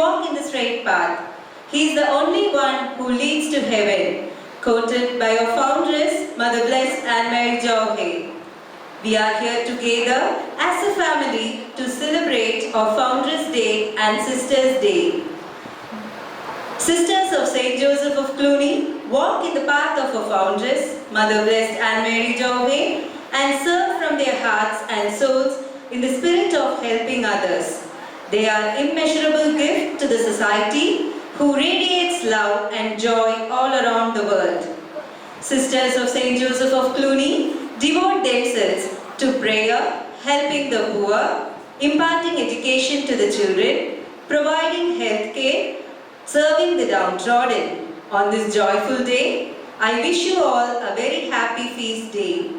walk in the straight path. He is the only one who leads to heaven, quoted by our foundress, Mother Blessed Anne Mary Jauhe. We are here together as a family to celebrate our Foundress Day and Sisters Day. Sisters of St. Joseph of Cluny walk in the path of our foundress, Mother Blessed Anne Mary Jauhe, and serve from their hearts and souls in the spirit of helping others. They are immeasurable gift to the society who radiates love and joy all around the world. Sisters of St. Joseph of Cluny devote themselves to prayer, helping the poor, imparting education to the children, providing health care, serving the downtrodden. On this joyful day, I wish you all a very happy feast day.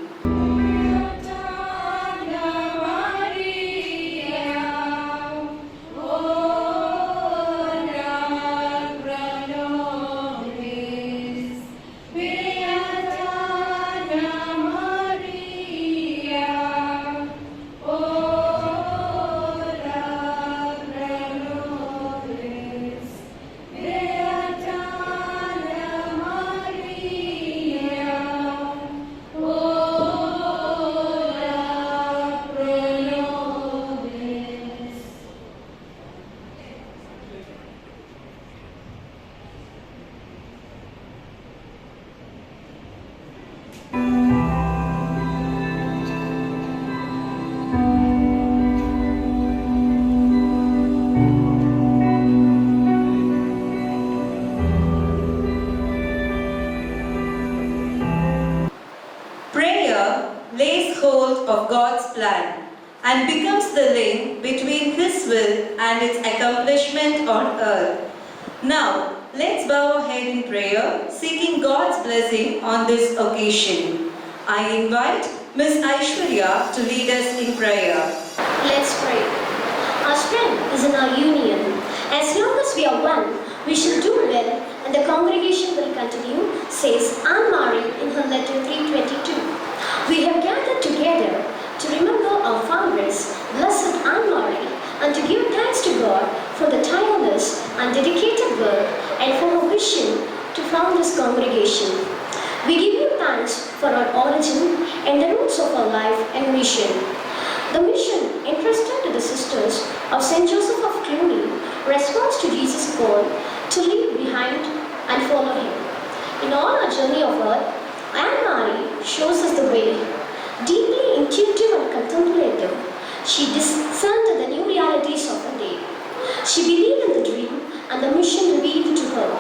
Lays hold of God's plan and becomes the link between His will and its accomplishment on earth. Now, let's bow our head in prayer, seeking God's blessing on this occasion. I invite Ms. Aishwarya to lead us in prayer. Let's pray. Our strength is in our union. As long as we are one, we shall do well, and the congregation will continue, says Anne Marie in her letter 322. We have gathered together to remember our foundress, Blessed Anne Marie, and to give thanks to God for the tireless and dedicated work and for her vision to found this congregation. We give you thanks for our origin and the roots of our life and mission. The mission entrusted to the Sisters of St. Joseph of Cluny responds to Jesus' call to leave behind and follow Him. In all our journey of earth, Anne Marie shows us the way. Deeply intuitive and contemplative, she discerned the new realities of her day. She believed in the dream and the mission revealed to her.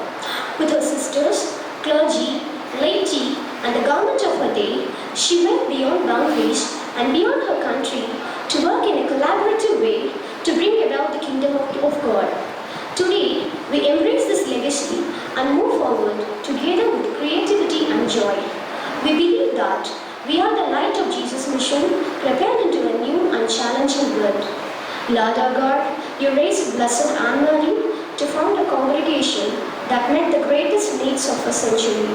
With her sisters, clergy, laity, and the government of her day, she went beyond boundaries and beyond her country to work in a collaborative way to bring about the kingdom of God. Today, we embrace this legacy and move forward together with creativity and joy. We believe that we are the light of Jesus' mission, prepared into a new and challenging world. Lord our God, you raised Blessed Anne Marie to found a congregation that met the greatest needs of a century.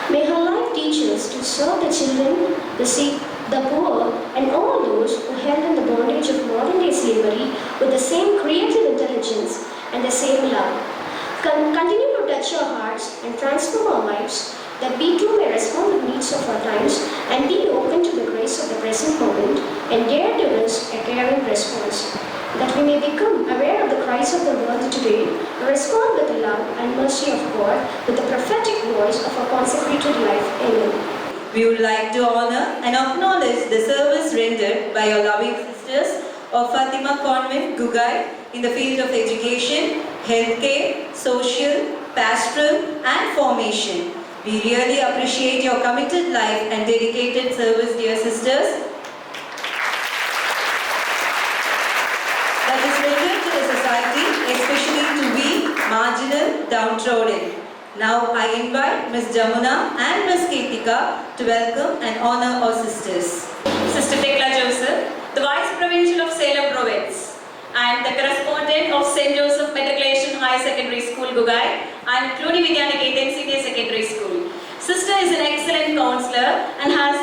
May her life teach us to serve the children, the sick, the poor, and all those who held in the bondage of modern-day slavery with the same creative intelligence and the same love. Continue to touch our hearts and transform our lives, that we too may respond to the needs of our times and be open to the grace of the present moment and dare to risk a caring response. That we may become aware of the cries of the world today, respond with the love and mercy of God with the prophetic voice of a consecrated life. Amen. We would like to honor and acknowledge the service rendered by our loving sisters of Fatima Convent, Gugai, in the field of education, healthcare, social, pastoral, and formation. We really appreciate your committed life and dedicated service, dear sisters. That is rendered to the society, especially to we, marginal, downtrodden. Now I invite Ms. Jamuna and Ms. Ketika to welcome and honor our sisters. Sister Tekla Joseph, the Vice Provincial of Salem Province, and the correspondent of St. Joseph Matriculation High Secondary School, Gugai, and Cluny Vidyaniketan Senior Secondary School. Sister is an excellent counselor and has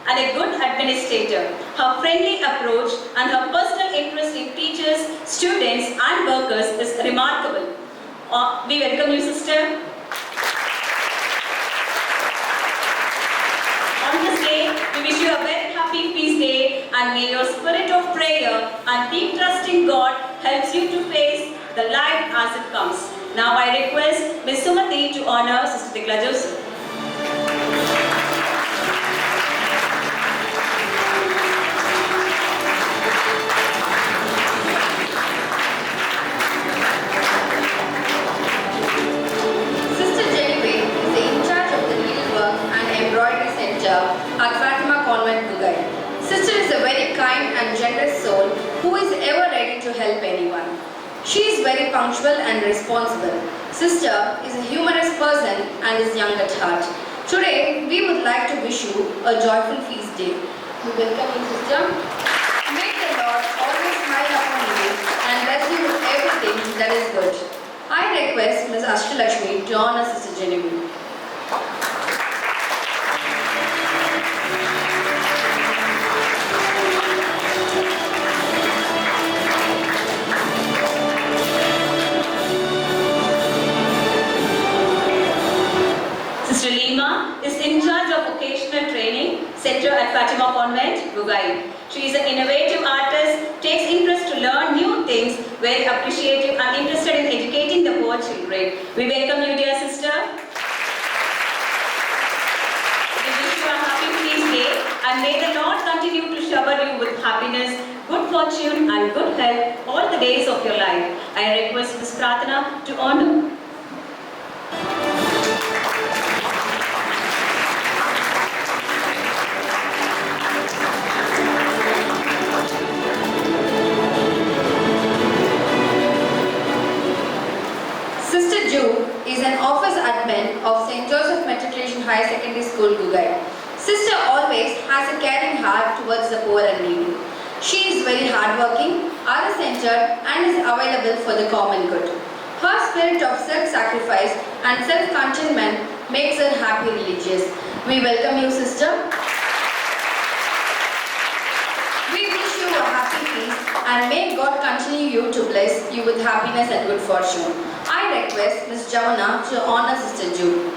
and a good administrator. Her friendly approach and her personal interest in teachers, students and workers is remarkable. We welcome you, sister. On this day, we wish you a very happy feast day, and may your spirit of prayer and deep trust in God helps you to face the life as it comes. Now I request Ms. Sumati to honor Sister Dikla Joseph. Sister Jennifer is in charge of the needlework and embroidery center at Fatima Convent, Dubai. Sister is a very kind and generous soul who is ever ready to help anyone. She is very punctual and responsible. Sister is a humorous person and is young at heart. Today, we would like to wish you a joyful feast day. We welcome you, sister. May the Lord always smile upon you and bless you with everything that is good. I request Ms. Ashtalakshmi to honor Sister Genevieve. Sister Lima is in charge of vocational training center at Fatima Convent, Dubai. She is an innovative artist, takes interest to learn new things, very appreciative and interested in educating the poor children. We welcome you, dear sister. We wish you a happy feast day, and may the Lord continue to shower you with happiness, good fortune and good health all the days of your life. I request Ms. Pratana to honor. Sister Ju is an office admin of St. Joseph Matriculation Higher Secondary School, Dubai. Sister always has a caring heart towards the poor and needy. She is very hardworking, other-centered and is available for the common good. Her spirit of self-sacrifice and self-contentment makes her happy religious. We welcome you, sister. We wish you a happy feast and may God continue you to bless you with happiness and good fortune. I request Ms. Javana to honor Sister Jude.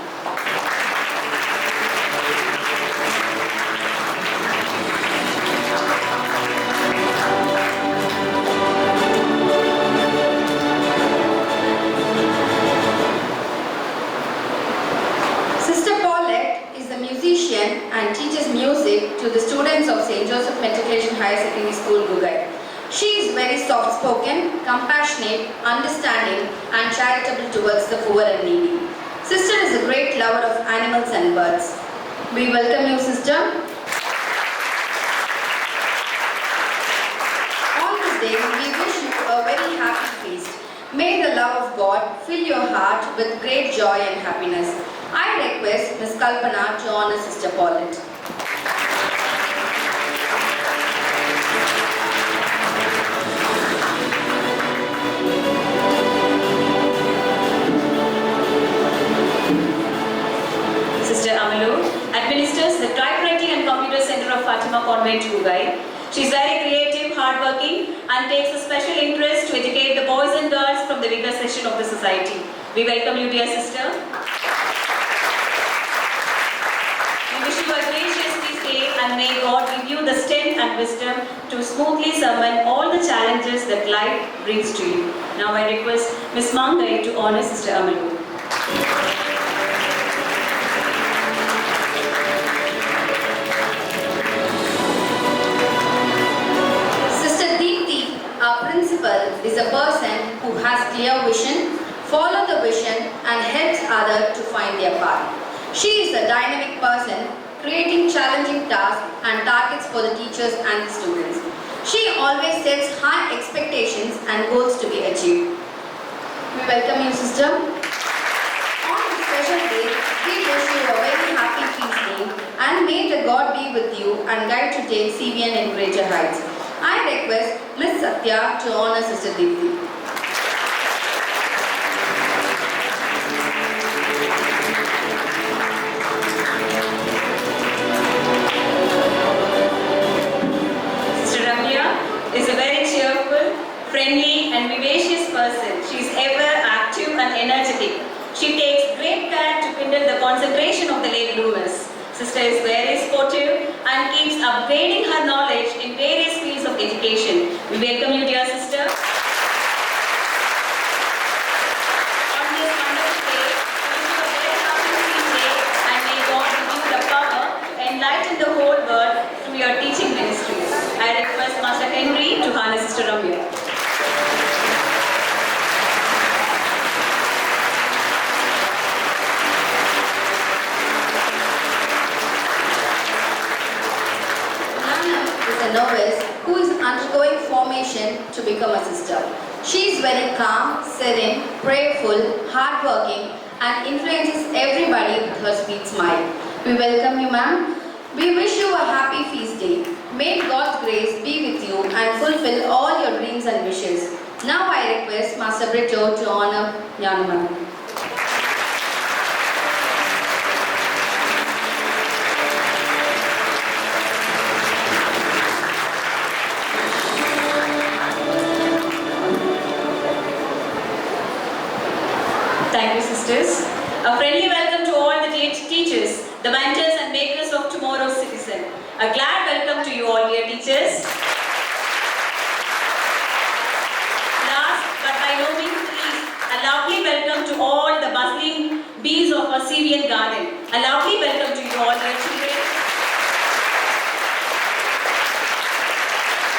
Sister Paulette is a musician and teaches music to the students of St. Joseph Matriculation Higher Secondary School, Dubai. She is very soft-spoken, compassionate, understanding and charitable towards the poor and needy. Sister is a great lover of animals and birds. We welcome you, sister. On this day, we wish you a very happy feast. May the love of God fill your heart with great joy and happiness. I request Ms. Kalpana to honor Sister Paulette. Sister Amalu administers the Typewriting and Computer Center of Fatima Convent, Dubai. She is very creative, hardworking and takes a special interest to educate the boys and girls from the weaker section of the society. We welcome you, dear sister. We wish you a gracious feast day and may God give you the strength and wisdom to smoothly summon all the challenges that life brings to you. Now I request Ms. Mangai to honor Sister Amalu. Principal is a person who has clear vision, follows the vision and helps others to find their path. She is a dynamic person creating challenging tasks and targets for the teachers and the students. She always sets high expectations and goals to be achieved. We welcome you, sister. On this special day, we wish you a very happy feast day and may the God be with you and guide to take CVN in greater heights. I request Ms. Satya to honor Sister Deepthi. and energetic. She takes great care to kindle the concentration of the late bloomers. Sister is very sportive and keeps upgrading her knowledge in various fields of education. We welcome you, dear sister. On this wonderful day, we wish you a very happy feast day and may God give you the power to enlighten the whole world through your teaching ministries. I request Master Henry to harness Sister Ramya. A novice who is undergoing formation to become a sister. She is very calm, serene, prayerful, hardworking and influences everybody with her sweet smile. We welcome you, ma'am. We wish you a happy feast day. May God's grace be with you and fulfill all your dreams and wishes. Now I request Master Brito to honor Janu ma'am. Thank you, sisters. A friendly welcome to all the teachers, the mentors and makers of tomorrow's citizen. A glad welcome to you all, dear teachers. Last but by no means least, a lovely welcome to all the bustling bees of our CVN garden. A lovely welcome to you all, dear children.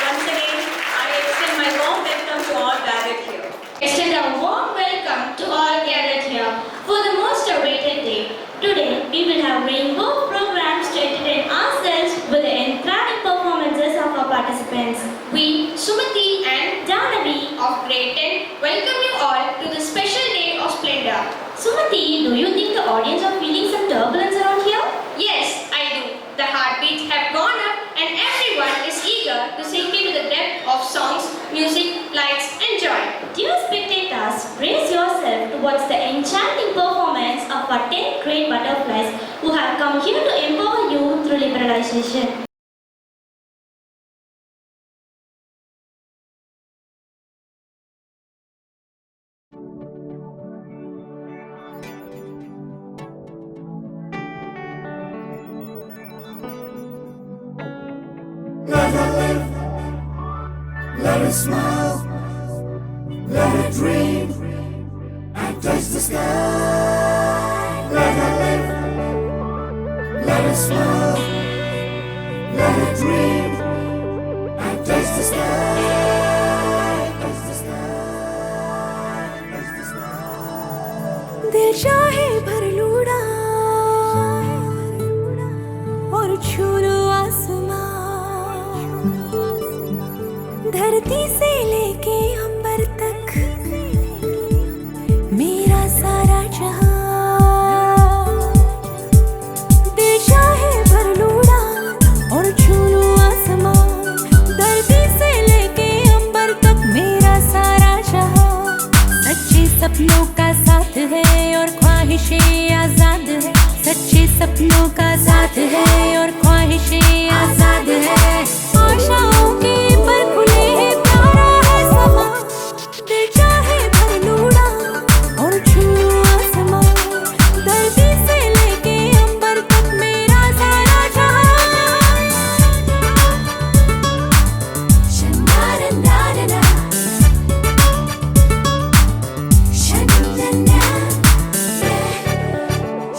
Once again, I extend my warm welcome to all gathered here. Extend a warm welcome to all gathered here for the most awaited day. Today, we will have rainbow programs to entertain ourselves with the enthralling performances of our participants. We, Sumati and Janavi of Grade 10, welcome you all to this special day of splendor. Sumati, do you think the audience are feeling some turbulence around here? Yes, I do. The heartbeats have gone up and everyone is eager to sink into the depth of songs, music, lights and joy. Dear spectators, brace yourself towards the enchanting performance of our 10th grade butterflies who have come here to empower you through liberalization. Let her live, let her smile, let her dream and touch the sky. Let her live, let her smile, let her dream and touch the sky. Touch the sky, touch the sky. दिल चाहे भर लूड़ा और छू लो आसमां, धरती से लेके अंबर तक मेरा सारा जहां। दिल चाहे भर लूड़ा और छू लो आसमां, धरती से लेके अंबर तक मेरा सारा जहां। सच्चे सपनों का साथ है और ख्वाहिशें आजाद है। सच्चे सपनों का साथ है और ख्वाहिशें आजाद है। आशाओं के पर खुले हैं प्यारा है समा। दिल चाहे भर लूड़ा और छू आसमां, धरती से लेके अंबर तक मेरा सारा जहां। शनारनाना शनारनाना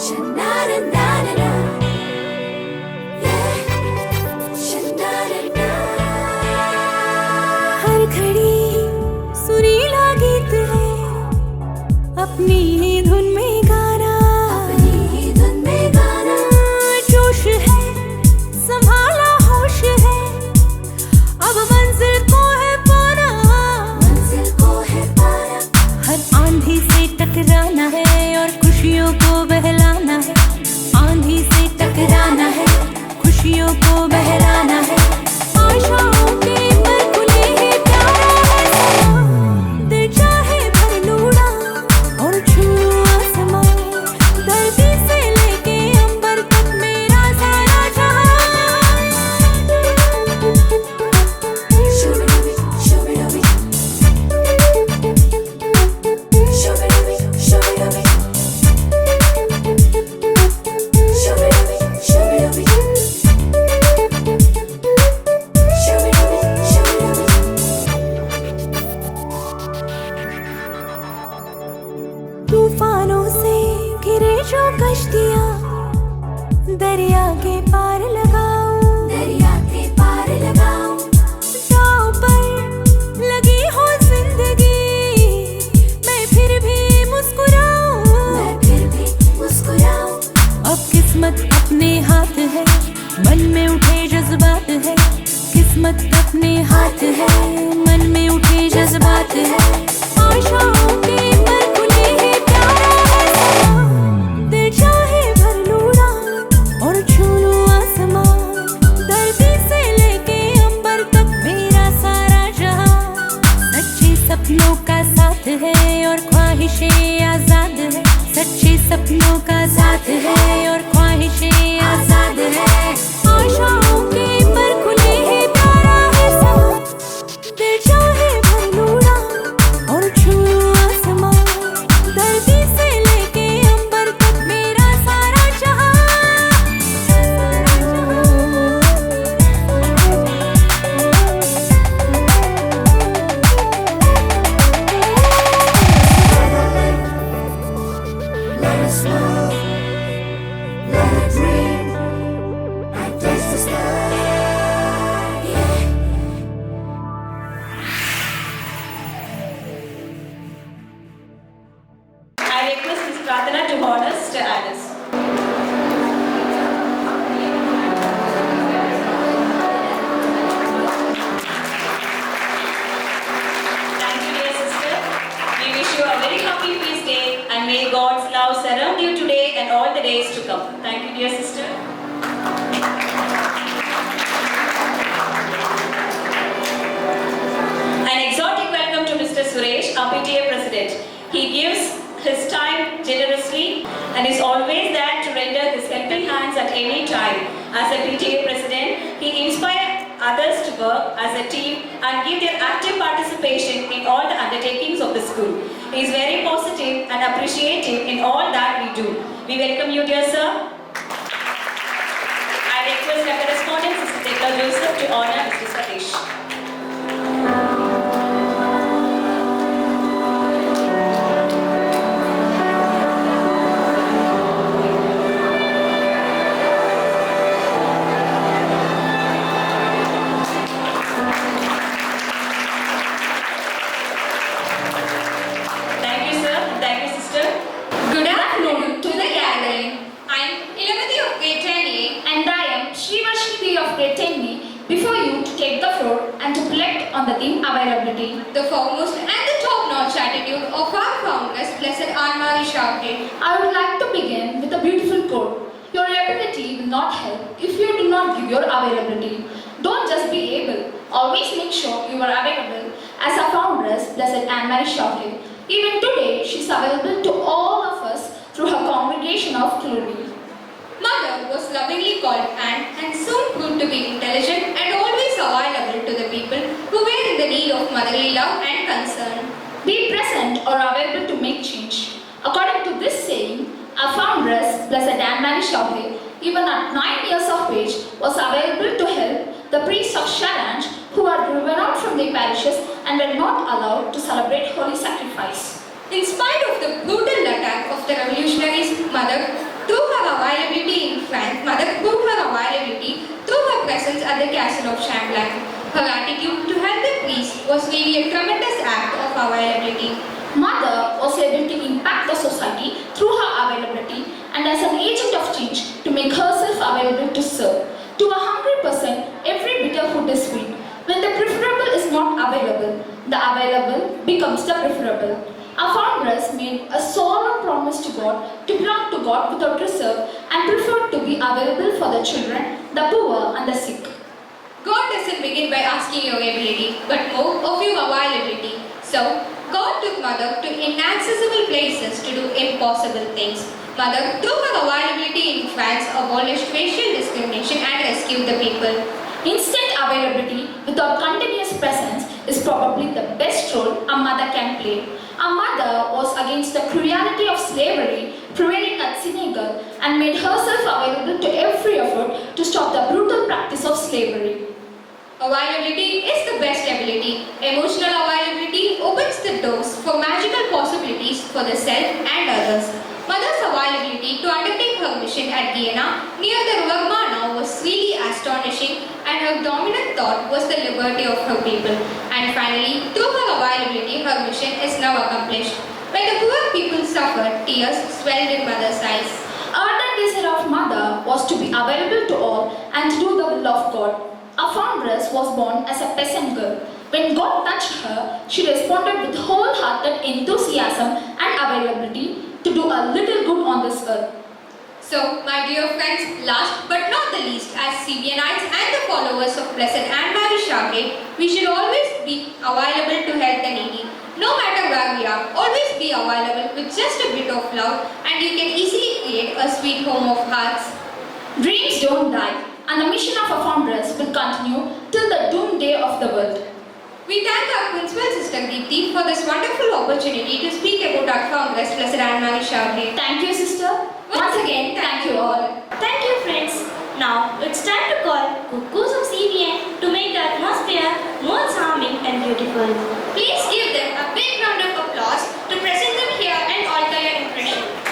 शनारनाना हर घड़ी सुरीला गीत है, अपनी ही धुन में गाना, अपनी ही धुन में गाना। जोश है संभाला होश है, अब मंजिल को है पाना, मंजिल को है पाना। हर आंधी से टकराना है और खुशियों को बहलाना है। आंधी से टकराना है, खुशियों को बहलाना है। आशाओं के पर खुले हैं प्यारा है समा। दिल चाहे भर लूड़ा और छू आसमां, धरती से लेके अंबर तक मेरा सारा जहां। शोबिडोबी शोबिडोबी शोबिडोबी तूफानों से घिरे जो कश्तियाँ दरिया के पार लगाऊं, दरिया के पार लगाऊं। दांव पर लगी हो जिंदगी, मैं फिर भी मुस्कुराऊं, मैं फिर भी मुस्कुराऊं। अब किस्मत अपने हाथ है, मन में उठे जज्बात है। किस्मत अपने हाथ है, मन में उठे जज्बात है। आशाओं के पर खुले है प्यारा है समा, दिल चाहे भर लूं रात और छू लूं आसमां। धरती से लेके अंबर तक मेरा सारा जहां सच्चे सपनों का साथ है और ख्वाहिशें आजाद है। सच्चे सपनों का साथ है और ख्वाहिशें आजाद है। आशाओं के पर खुले है प्यारा है समा, दिल चाहे भर लूं रात और छू लूं आसमां। धरती से लेके अंबर तक मेरा सारा जहां। Let it smile, let it dream, and taste the sky. I request Ms. Pradhana to honor Sister Alice. Thank you, dear sister. We wish you a very happy feast day and may God's love surround you today and all the days to come. Thank you, dear sister. An exotic welcome to Mr. Suresh, our PTA President. He gives his time generously and is always there to render his helping hands at any time. As a PTA President, he inspires others to work as a team and give their active participation in all the undertakings of the school. He is very positive and appreciative in all that we do. We welcome you, dear sir. I request our correspondent, Sister Tekla Joseph, to honor Mr. Satish. Thank you, sir. Thank you, sister. Good afternoon to the gathering. I am 11th of grade 10A And I am Srivashni of grade 10B before you to take the floor and to reflect on the theme availability. the foremost and the top-notch attitude of our foundress, Blessed Anne-Marie Chauvet. I would like to begin with a beautiful quote. Your ability will not help if you do not give your availability. Don't just be able, always make sure you are available. As our foundress, Blessed Anne-Marie Chauvet, even today she is available to all of us through her congregation of glory. Mother was lovingly called Anne and soon proved to be intelligent and always available to the people who were in the need of motherly love and concern. Be present or available to make change. According to this saying, our foundress, Blessed Anne-Marie Chauvet, even at 9 years of age, was available to help the priests of Challenge who were driven out from their parishes and were not allowed to celebrate holy sacrifice. In spite of the brutal attack of the revolutionaries, Mother, through her availability in France, Mother proved her availability through her presence at the castle of Champlain. Her attitude to help the priests was really a tremendous act of availability. Mother was able to impact the society through her availability and as an agent of change to make herself available to serve. To a hungry person, every bit of food is sweet. When the preferable is not available, the available becomes the preferable. Our foundress made a solemn promise to God to belong to God without reserve and preferred to be available for the children, the poor and the sick. God doesn't begin by asking your ability, but more of your availability. So, God took Mother to inaccessible places to do impossible things. Mother, through her availability in France, abolished racial discrimination and rescued the people. Instant availability without continuous presence is probably the best role a mother can play. A mother was against the cruelty of slavery prevailing at Senegal and made herself available to every effort to stop the brutal practice of slavery. Availability is the best ability. Emotional availability opens the doors for magical possibilities for the self and others. Mother's availability to undertake her mission at Vienna near the river Mana was really astonishing, and her dominant thought was the liberty of her people. And finally, through her availability, her mission is now accomplished. When the poor people suffered, tears swelled in mother's eyes. Ardent desire of mother was to be available to all and to do the will of God. Our foundress was born as a peasant girl. When God touched her, she responded with wholehearted enthusiasm and availability to do a little good on this earth. So, my dear friends, last but not the least, as CVNites and the followers of Blessed Anne Marie Charlotte, we should always be available to help the needy. No matter where we are, always be available with just a bit of love, and you can easily create a sweet home of hearts. Dreams don't die, and the mission of our foundress will continue till the doomed day of the world. We thank our principal sister Deepthi for this wonderful opportunity to speak about our foundress, Blessed Anne Marie Charlotte. Thank you, sister. Once again, thank you all. Thank you, friends. Now it's time to call cuckoos of CVN to make the atmosphere more charming and beautiful. Please give them a big round of applause to present them here and alter your impression.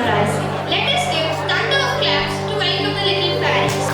mesmerizing. Let us give thunder of claps to welcome the little fairies.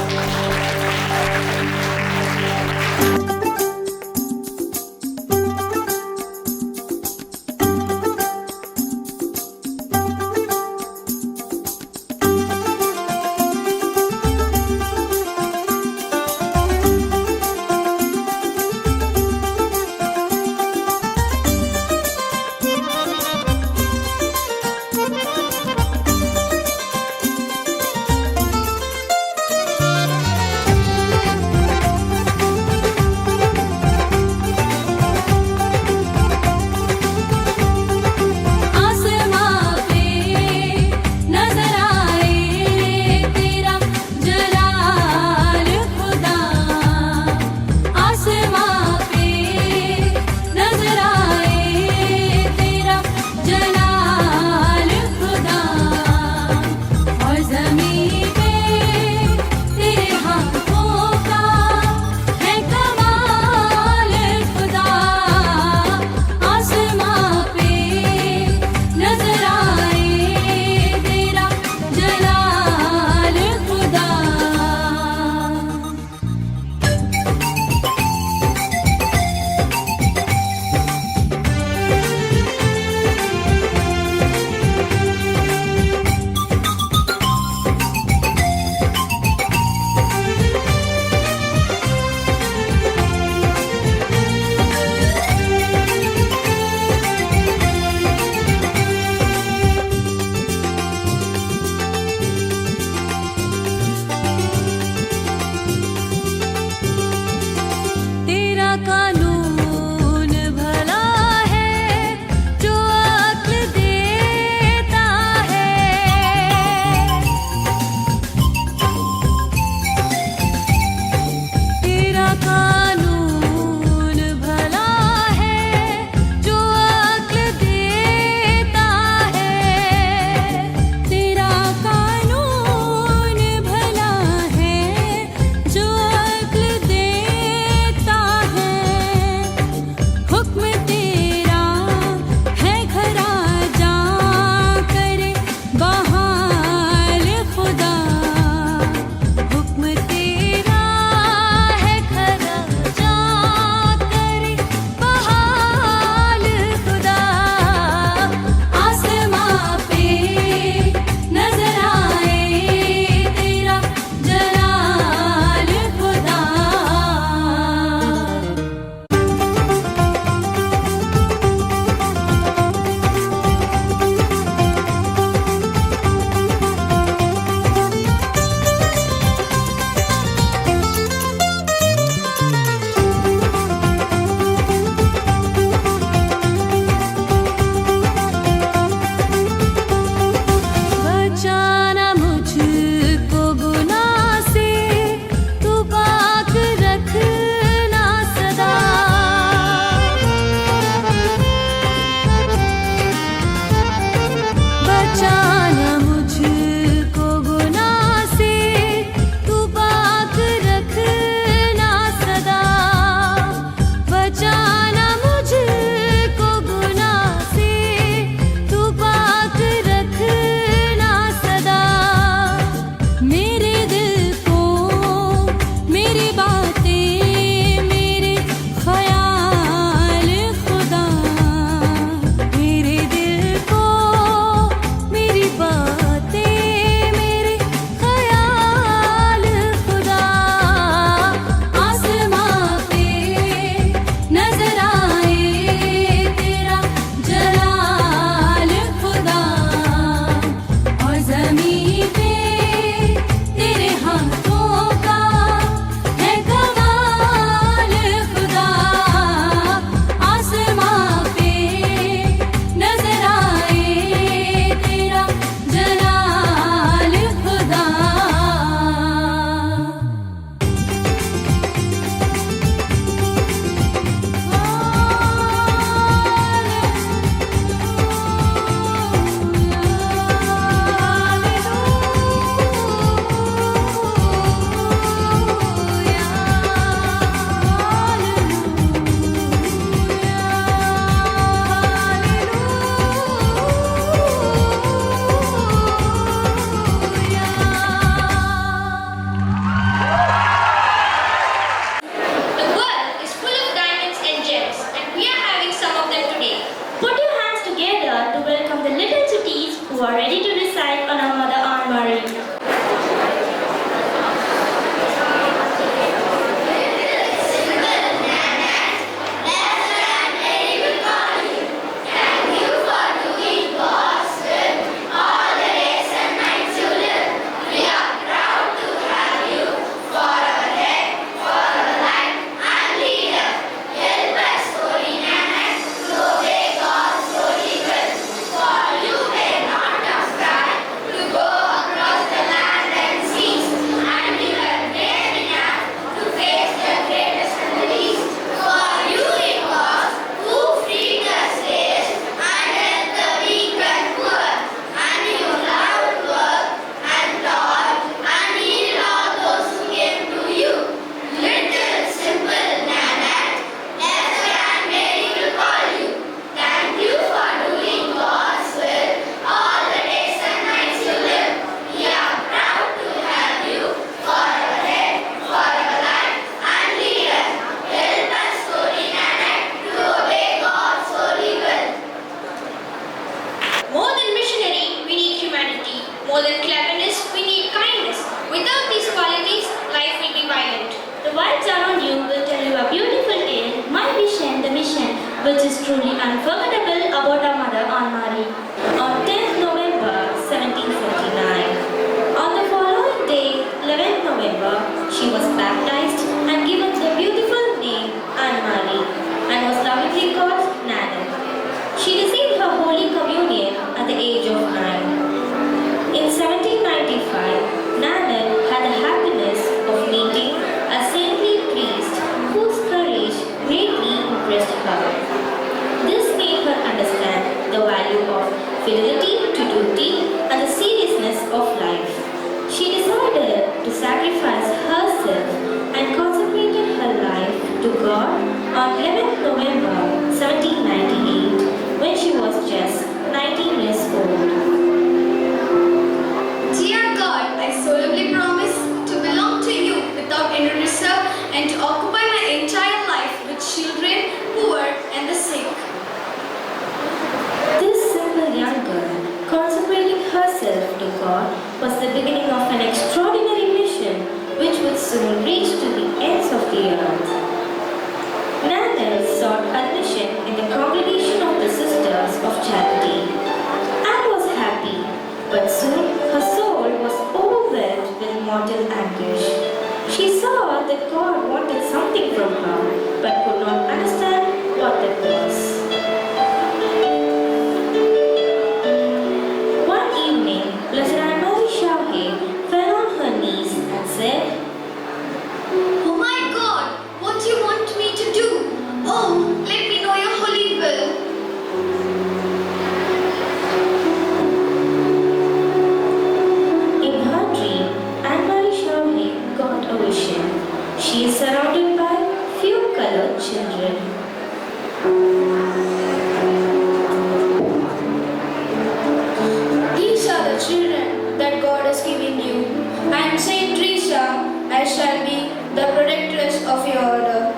to recite on our mother Aunt Marie. More than cleverness, we need kindness. Without these qualities, life will be violent. The vibes around you will tell you a beautiful tale, my vision, the mission, which is truly unforgettable about our mother Aunt Marie. On 10th November 1749, on the following day, 11th November, she was baptized and given the beautiful name Aunt Marie and was lovingly called Nana. She received her Holy Communion at the age of 9. In 1795, Nana had the happiness of meeting a saintly priest whose courage greatly impressed her. This made her understand the value of fidelity to duty and the seriousness of life. She decided to sacrifice herself and consecrated her life to God on 11th November 1798 when she was just 19 years old. Dear God, I solemnly promise to belong to you without any reserve and to occupy my entire life with children, poor, and the sick. This simple young girl, consecrating herself to God, was the beginning of an extraordinary mission which would soon reach to the ends of the earth. Nana sought admission in the congregation of the Sisters of Charity and was happy, but soon her soul was overwhelmed with mortal anguish. She saw that God wanted something from her, but could not understand what that was. One evening, Blessed Anne Marie Chauvet fell on her knees and said, Oh my God, what do you want me to do? Oh, let me know your holy will. In her dream, Anne Marie Chauvet got a vision. She is surrounded by few colored children. These are the children that God has given you. I am Saint Teresa. I shall be the protectress of your order.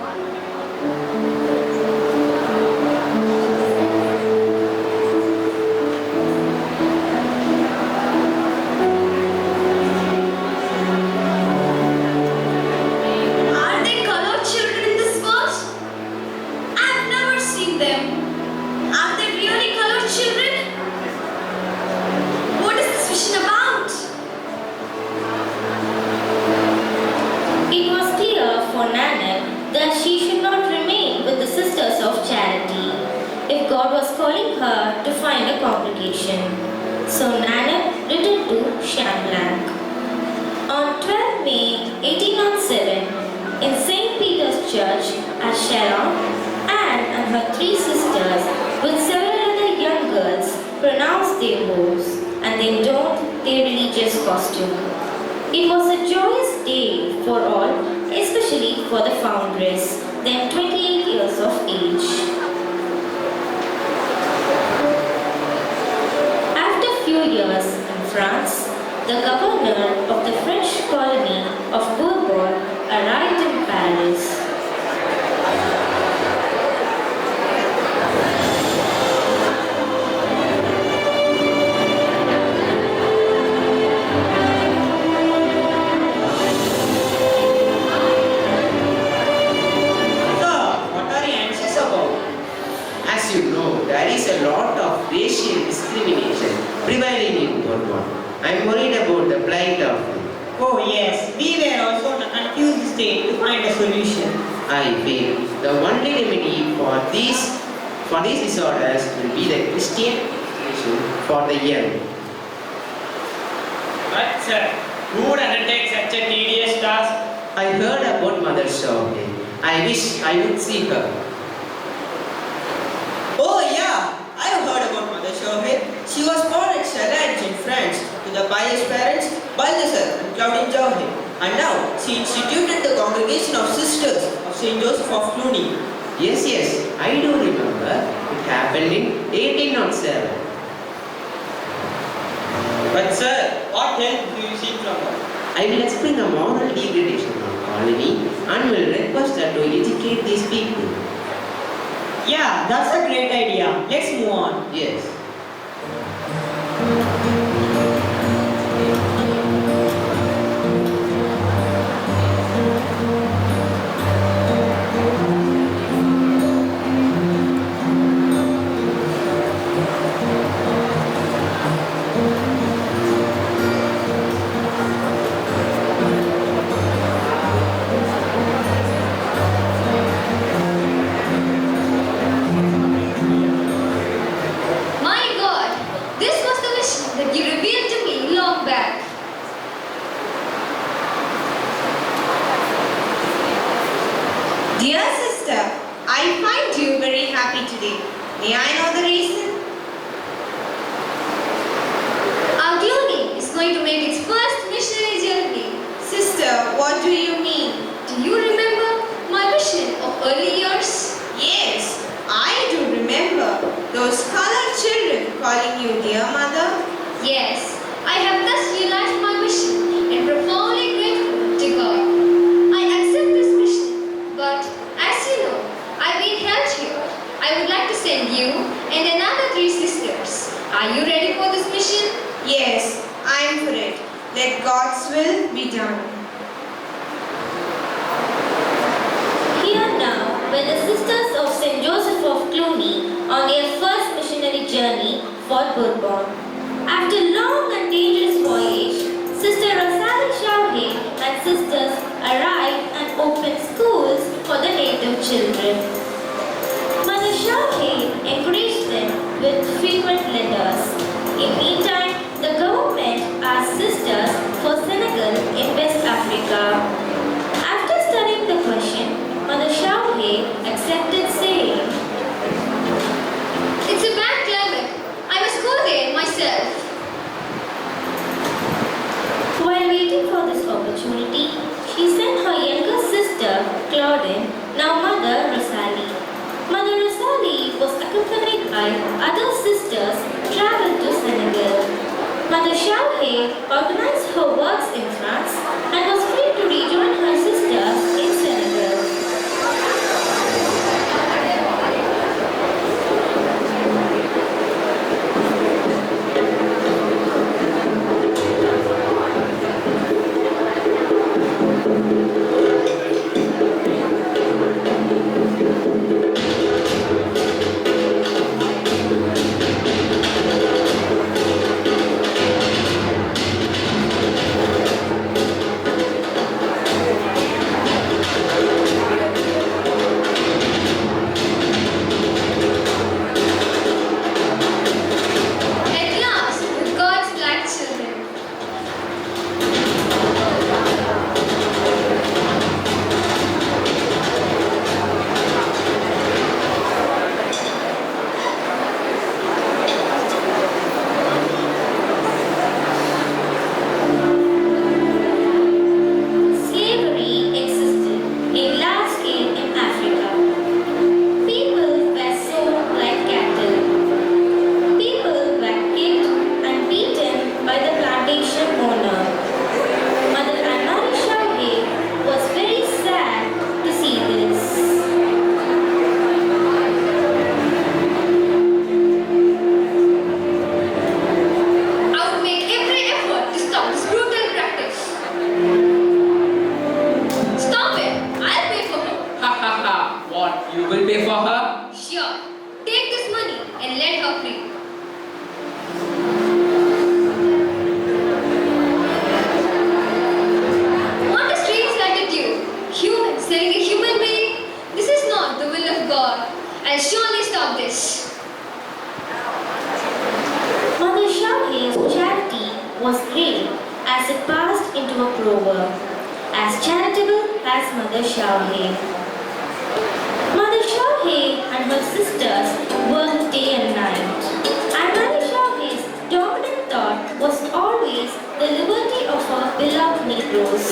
Are there colored children in this world? I've never seen them. Are they really colored children? What is this vision about? It was clear for Nanak that she should not remain with the Sisters of Charity if God was calling her to find a congregation. So Nanak returned to Chamblanc. On 12 May 1807, in St. Peter's Church at Sharon, Anne and her three sisters with several other young girls pronounced their vows and then donned their religious costume. It was a joyous day for all, especially for the foundress, then 28 years of age. After a few years in France, the governor of the French colony of Bourbon arrived in Paris. struggling in Bourbon. I'm worried about the plight of them. Oh yes, we were also in a confused state to find a solution. I feel the only remedy for these disorders will be the Christian education for the young. But sir, who would undertake such a tedious task? I heard about Mother Shawty. I wish I would see her. Oh yeah, I have heard about Mother Shohei. She was born at Chalage in France to the pious parents Balthasar and Claudine Johe. And now she instituted the Congregation of Sisters of St. Joseph of Cluny. Yes, I do remember. It happened in 1807. But sir, what help do you seek from her? I will explain the moral degradation of colony and will request her to educate these people. Yeah, that's a great idea. Let's move on. Yes. My God, this was the vision that you revealed to me long back. Dear sister, I find you very happy today. May I know the reason? Our Cluny is going to make its first missionary journey. Sister, what do you mean? Do you remember my vision of early years? Yes, I do remember those colored children calling you dear mother. Yes, I have thus realized my mission and profoundly grateful to God. I accept this mission, but as you know, I've been held here. I would like to send you and another 3 sisters. Are you ready for this mission? Yes, I am for it. Let God's will be done. Here now were the sisters of St. Joseph of Cluny on their first missionary journey for Bourbon. After long and dangerous voyage, Sister Rosalie Chauvet and sisters arrived and opened schools for the native children. Mother Chauvet encouraged them with frequent letters. In meantime, the government asked sisters for Senegal in West Africa. After studying the question, Mother Chauvet accepted, saying, It's a bad climate. I must go there myself. While waiting for this opportunity, she sent her younger sister, Claudine, now Mother Rosalie. Mother Rosalie was accompanied by other sisters, traveled to Senegal. Mother Chauvet organized her works in France and was free to rejoin her sisters in Senegal. was great as it passed into a proverb, as charitable as Mother Shauhe. Mother Shauhe and her sisters worked day and night, and Mother Shauhe's dominant thought was always the liberty of her beloved Negroes.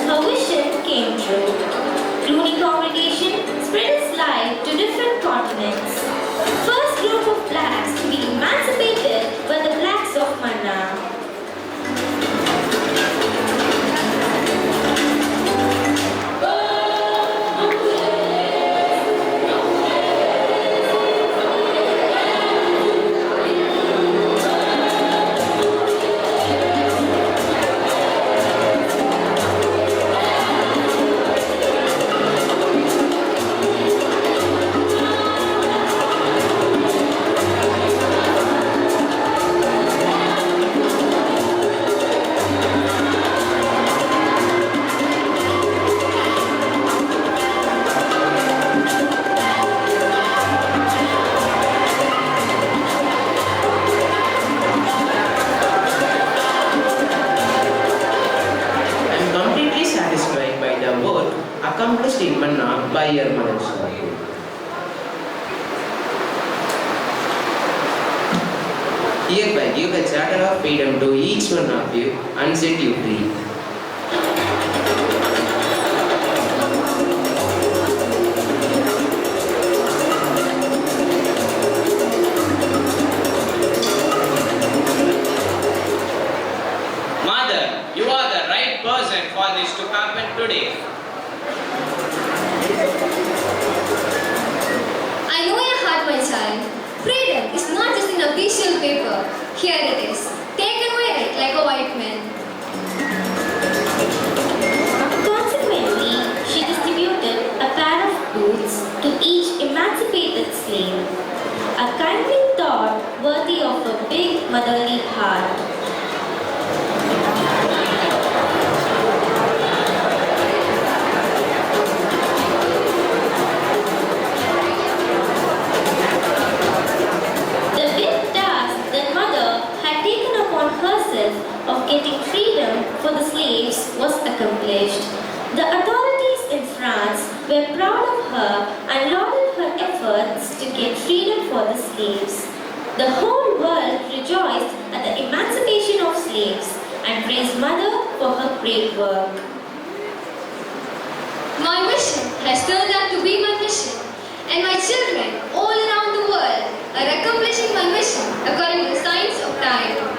Her vision came true. Clooney congregation spread its light to different continents. First group of blacks to be emancipated were the blacks of Manna. Accomplished in Manna by your Mother Shauhe. Hereby give the charter of freedom to each one of you and set you free. Mother, you are the right person for this to happen today. I know your heart, my child. Freedom is not just an official paper. Here it is. Take and wear it like a white man. Consequently, she distributed a pair of boots to each emancipated slave. A kindly thought worthy of a big motherly heart. Of getting freedom for the slaves was accomplished. The authorities in France were proud of her and lauded her efforts to get freedom for the slaves. The whole world rejoiced at the emancipation of slaves and praised Mother for her great work. My mission has turned out to be my mission, and my children all around the world are accomplishing my mission according to the science of time.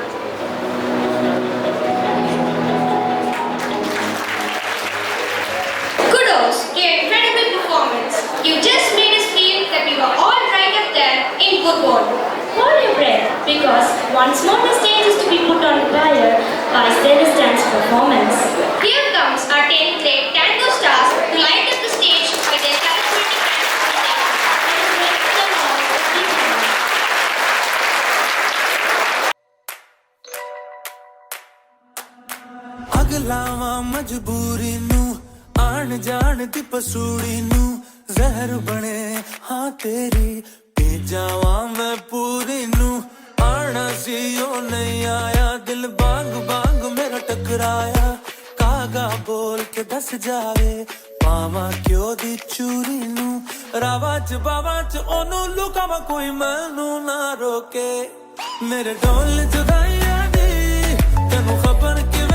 Kudos to your incredible performance. You just made us feel that we were all right up there in good order. Hold your breath, because one small mistake is to be put on the fire by Celestine's performance. Here comes our 10th grade tango stars to light up the stage with their charismatic अगलावा मजबूरी नू आन जान दी पसूड़ी नू जहर बने हाँ तेरी P जावा मैं पूरी नू आना सी ओ नहीं आया दिल बांग बांग मेरा टकराया कागा बोल के दस जावे पावा क्यों दी चूरी नू रावा च बावा च ओनू लुकावा कोई मैनू ना रोके मेरे ढोल जुदाइया दी तेनू खबर किवें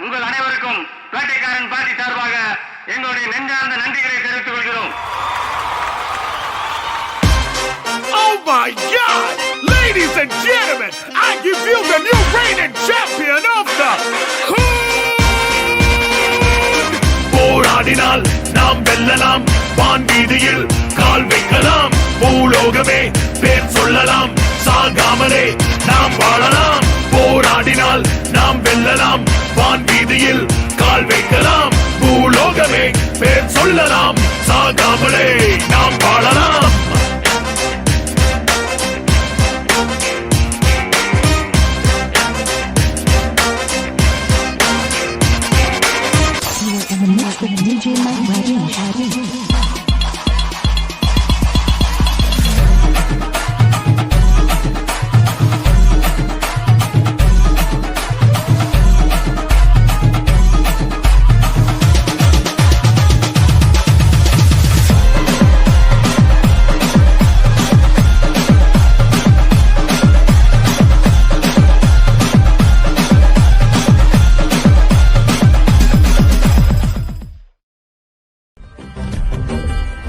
உங்கள் அனைவருக்கும் வேட்டைக்காரன் பார்ட்டி சார்பாக எங்களுடைய நெஞ்சார்ந்த நன்றிகளை தெரிவித்துக் கொள்கிறோம். Oh my God! Ladies and gentlemen, I give you the new reigning champion of the Hood! போராடினால் நாம் வெல்லலாம், வான் வீதியில் கால் வைக்கலாம், பூலோகமே பேர் சொல்லலாம், சாகாமலே நாம் வாழலாம். போராடினால் நாம் வெல்லலாம், வான் வீதியில் கால் வைக்கலாம், பூலோகமே லோகமே பேர் சொல்லலாம், சாகாமலே நாம் வாழலாம்.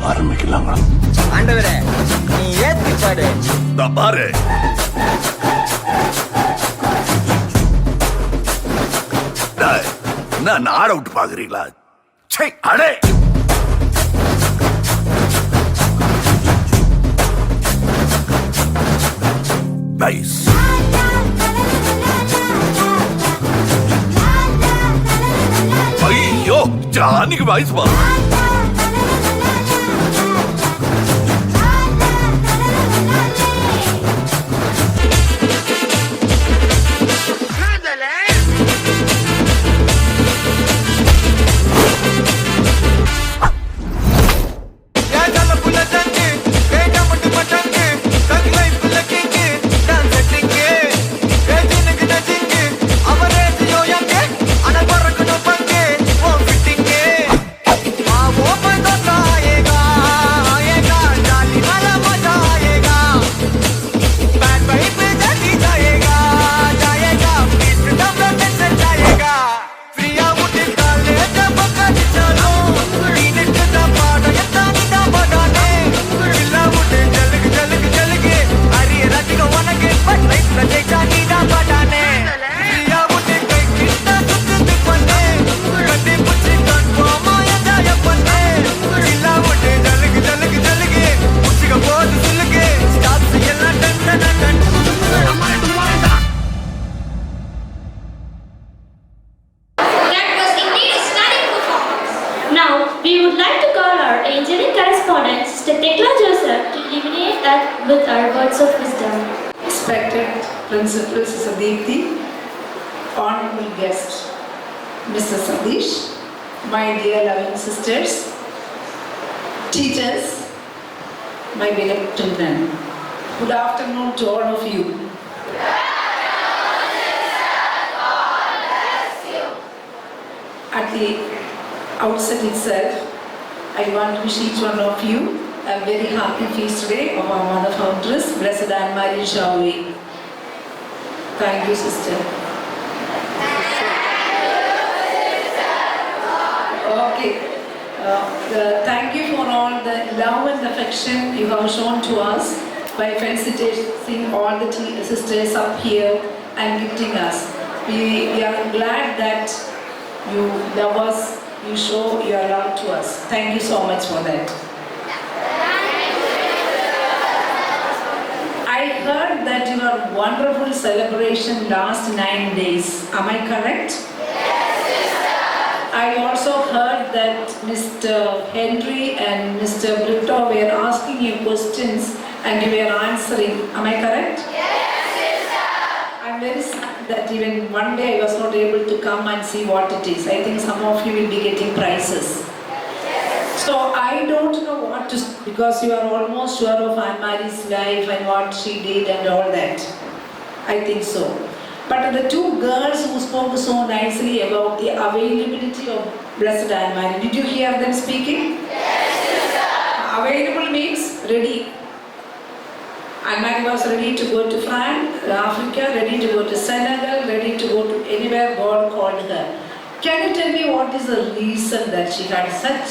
ஆரம்பிக்கலாங்களா? ஆண்டவரே நீ ஏத்தி பாடு. பாரு என்ன நாட விட்டு பாக்குறீங்களா? சே அடே நைஸ். ஐயோ ஜானிக்கு வாய்ஸ் பா. With our words of wisdom. Respected Principal Sadipti, honorable guest Mr. Sadish, my dear loving sisters, teachers, my beloved children, good afternoon to all of you. At the outset itself, I want to wish each one of you a very happy feast day of our Mother Foundress, Blessed Anne-Marie Jaoui. Thank you, sister. Okay. Thank you for all the love and affection you have shown to us by felicitating all the sisters up here and gifting us. We are glad that you love us, you show your love to us. Thank you so much for that. I heard that your wonderful celebration last 9 days. Am I correct? Yes, sister. I also heard that Mr. Henry and Mr. Brito were asking you questions and you were answering. Am I correct? Yes, sister. I'm very sad that even one day I was not able to come and see what it is. I think some of you will be getting prizes. So I don't know what to, because you are almost sure of Anne-Marie's life and what she did and all that. I think so. But the two girls who spoke so nicely about the availability of Blessed Anne-Marie, did you hear them speaking? Yes, sister. Available means ready. Anne-Marie was ready to go to France, Africa, ready to go to Senegal, ready to go to anywhere God called her. Can you tell me what is the reason that she had such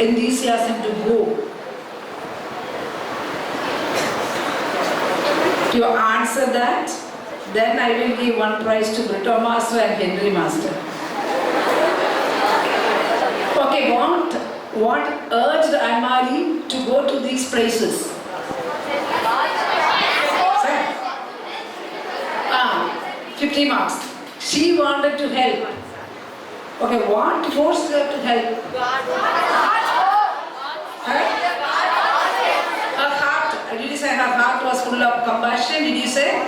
enthusiasm to go? To answer that, then I will give one prize to Brito Master and Henry Master. Okay, what urged Anne-Marie to go to these places? 50 marks. She wanted to help. Okay, what forced her to help? Her heart, did you say her heart was full of compassion? Did you say?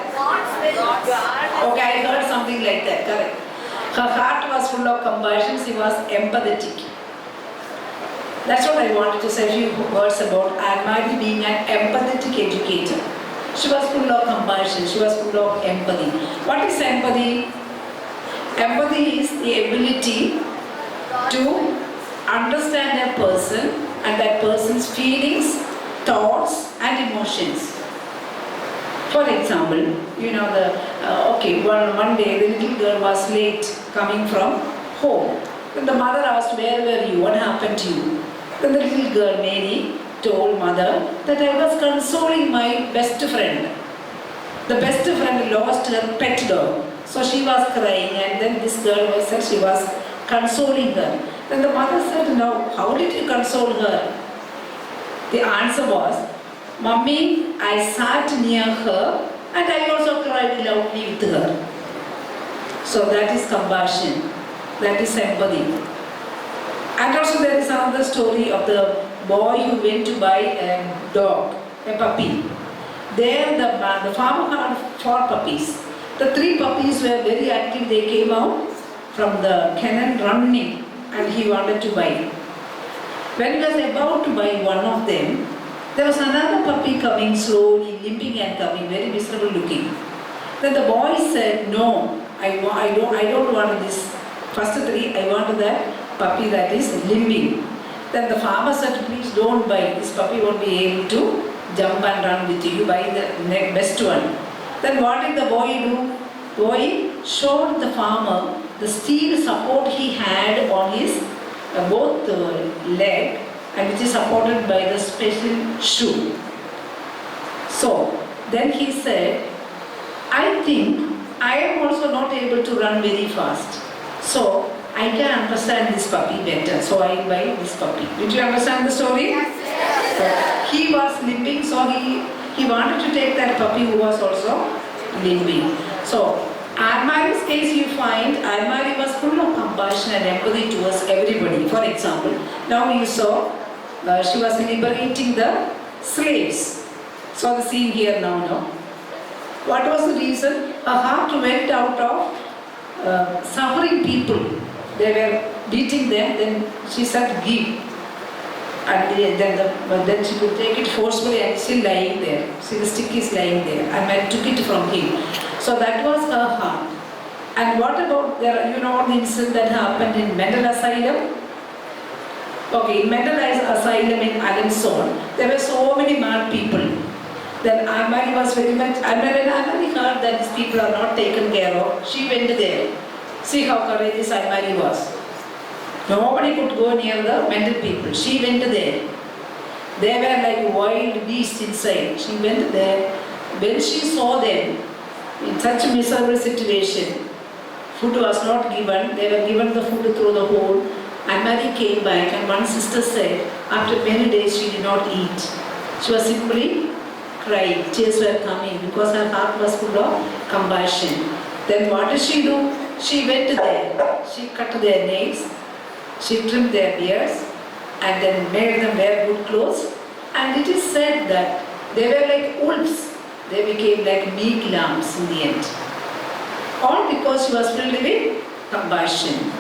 Okay, I heard something like that, correct. Her heart was full of compassion, she was empathetic. That's what I wanted to say a few words about Anne-Marie being an empathetic educator. She was full of compassion, she was full of empathy. What is empathy? Empathy is the ability to understand a person and that person's feelings, thoughts and emotions. For example, you know one day the little girl was late coming from home. Then the mother asked, where were you? What happened to you? Then the little girl, Mary, told mother that I was consoling my best friend. The best friend lost her pet dog. So she was crying and then this girl said she was consoling her. Then the mother said, no, how did you console her? The answer was, Mummy, I sat near her and I also cried loudly with her. So that is compassion, that is empathy. And also there is another story of the boy who went to buy a dog, a puppy. There the farmer had 4 puppies. The 3 puppies were very active. They came out from the kennel running and he wanted to buy. When he was about to buy one of them, there was another puppy coming slowly, limping and coming, very miserable looking. Then the boy said, no, I don't want this first 3, I want that puppy that is limping. Then the farmer said, please don't buy, this puppy won't be able to jump and run with you, buy the best one. Then what did the boy do? Boy showed the farmer the steel support he had on his both leg and which is supported by the special shoe. So then he said, I think I am also not able to run very fast. So I can understand this puppy better. So I buy this puppy. Did you understand the story? Yes. He was limping, so he wanted to take that puppy who was also limping. So Anne-Marie's case, you find Anne-Marie was full of compassion and empathy towards everybody. For example, now you saw she was liberating the slaves. So the scene here now, no? What was the reason? Her heart went out of suffering people. They were beating them, then she said, give. And then she could take it forcefully and still lying there. See, the stick is lying there. And I took it from him. So that was her heart. And what about, you know the incident that happened in mental asylum? Okay, in mental asylum in Alençon, there were so many mad people. Then Anne-Marie was very much, and when Anne-Marie heard that these people are not taken care of, she went there. See how courageous Anne-Marie was. Nobody could go near the mental people. She went there. They were like wild beasts inside. She went there. When she saw them in such a miserable situation, food was not given. They were given the food through the hole. Anne-Marie came back and one sister said, after many days she did not eat. She was simply crying. Tears were coming because her heart was full of compassion. Then what did she do? She went there. She cut their nails. She trimmed their beards and then made them wear good clothes. And it is said that they were like wolves. They became like meek lambs in the end. All because she was filled with compassion.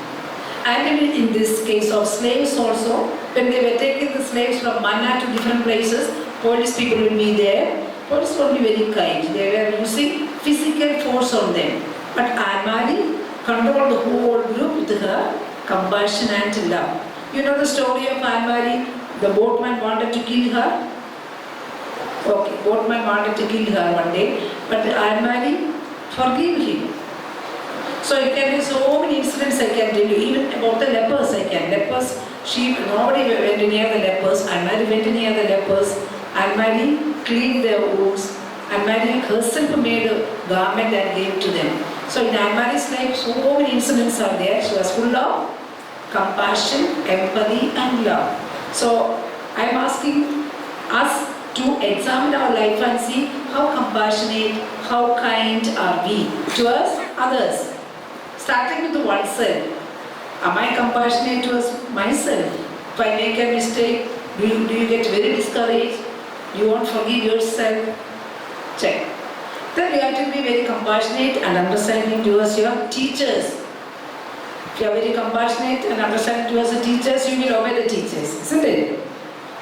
And in this case of slaves also, when they were taking the slaves from Manna to different places, police people will be there. Police will be very kind. They were using physical force on them. But Anne-Marie controlled the whole group with her compassion and love. You know the story of Anne-Marie? The boatman wanted to kill her. Okay, boatman wanted to kill her one day, but Anne-Marie forgave him. So it can be so many incidents I can tell you, even about the lepers I can. Lepers, nobody went near the lepers. Anne-Marie went near the lepers. Anne-Marie cleaned their wounds. Anne-Marie herself made a garment and gave to them. So in Anne-Marie's life, so many incidents are there. She was full of compassion, empathy and love. So I am asking us to examine our life and see how compassionate, how kind are we towards others. Starting with oneself. Am I compassionate towards myself? If I make a mistake, do you get very discouraged? You won't forgive yourself? Check. Then you have to be very compassionate and understanding towards your teachers. If you are very compassionate and understanding towards the teachers, you will obey the teachers, isn't it?